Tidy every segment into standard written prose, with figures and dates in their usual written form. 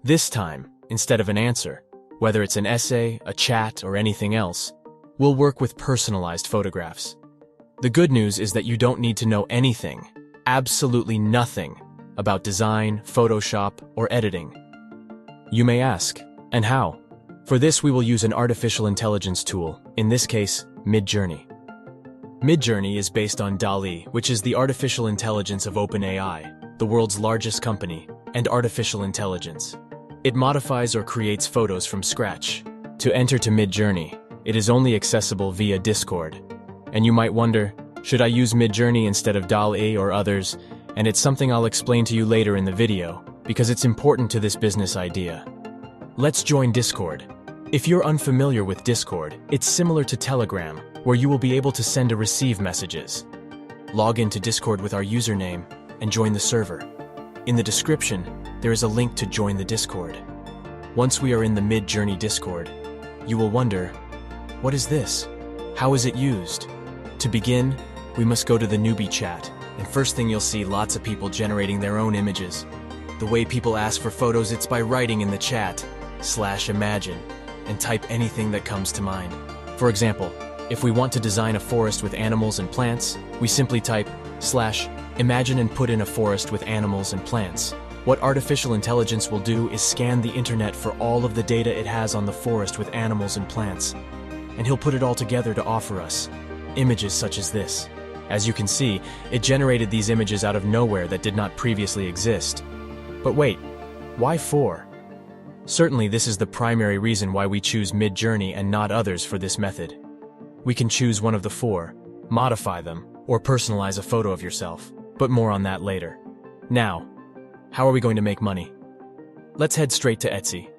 This time, instead of an answer, whether it's an essay, a chat, or anything else, we'll work with personalized photographs. The good news is that you don't need to know anything, absolutely nothing, about design, Photoshop, or editing. You may ask, and how? For this, we will use an artificial intelligence tool, in this case, Midjourney. Midjourney is based on DALL-E, which is the artificial intelligence of OpenAI, the world's largest company, and artificial intelligence. It modifies or creates photos from scratch. To enter to Midjourney, it is only accessible via Discord. And you might wonder, should I use Midjourney instead of DALL-E or others? And it's something I'll explain to you later in the video, because it's important to this business idea. Let's join Discord. If you're unfamiliar with Discord, it's similar to Telegram, where you will be able to send or receive messages. Log into Discord with our username and join the server. In the description, there is a link to join the Discord. Once we are in the Midjourney Discord, you will wonder, what is this? How is it used? To begin, we must go to the newbie chat, and first thing you'll see lots of people generating their own images. The way people ask for photos, it's by writing in the chat, /imagine, and type anything that comes to mind. For example, if we want to design a forest with animals and plants, we simply type /imagine and put in a forest with animals and plants. What artificial intelligence will do is scan the internet for all of the data it has on the forest with animals and plants, and he'll put it all together to offer us images such as this. As you can see, it generated these images out of nowhere that did not previously exist. But wait, why 4? Certainly this is the primary reason why we choose Midjourney and not others for this method. We can choose one of the 4, modify them, or personalize a photo of yourself, but more on that later. Now, how are we going to make money? Let's head straight to Etsy.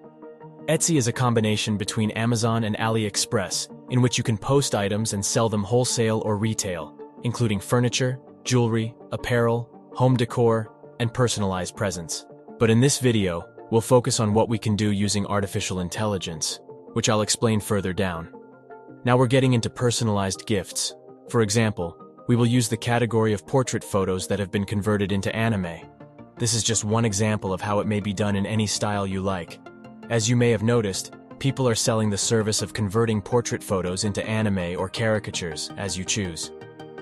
Etsy is a combination between Amazon and AliExpress, in which you can post items and sell them wholesale or retail, including furniture, jewelry, apparel, home decor, and personalized presents. But in this video, we'll focus on what we can do using artificial intelligence, which I'll explain further down. Now we're getting into personalized gifts. For example, we will use the category of portrait photos that have been converted into anime. This is just one example of how it may be done in any style you like. As you may have noticed, people are selling the service of converting portrait photos into anime or caricatures, as you choose.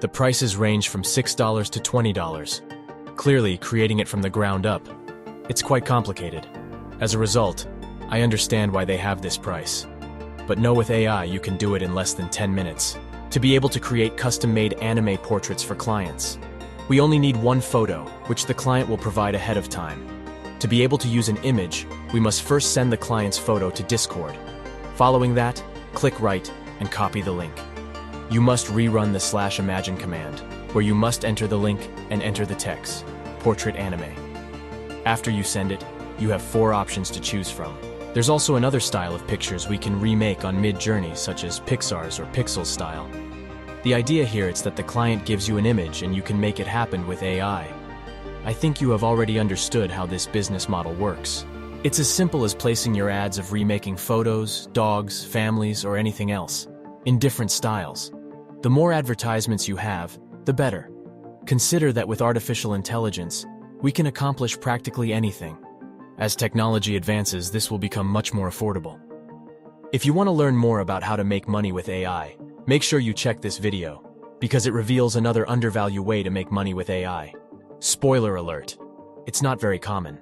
The prices range from $6 to $20. Clearly, creating it from the ground up, it's quite complicated. As a result, I understand why they have this price. But know with AI, you can do it in less than 10 minutes. To be able to create custom-made anime portraits for clients, we only need one photo, which the client will provide ahead of time. To be able to use an image, we must first send the client's photo to Discord. Following that, click Write and copy the link. You must rerun the /imagine command, where you must enter the link and enter the text, portrait anime. After you send it, you have 4 options to choose from. There's also another style of pictures we can remake on Midjourney, such as Pixar's or Pixel style. The idea here is that the client gives you an image and you can make it happen with AI. I think you have already understood how this business model works. It's as simple as placing your ads of remaking photos, dogs, families, or anything else, in different styles. The more advertisements you have, the better. Consider that with artificial intelligence, we can accomplish practically anything. As technology advances, this will become much more affordable. If you want to learn more about how to make money with AI, make sure you check this video, because it reveals another undervalued way to make money with AI. Spoiler alert, it's not very common.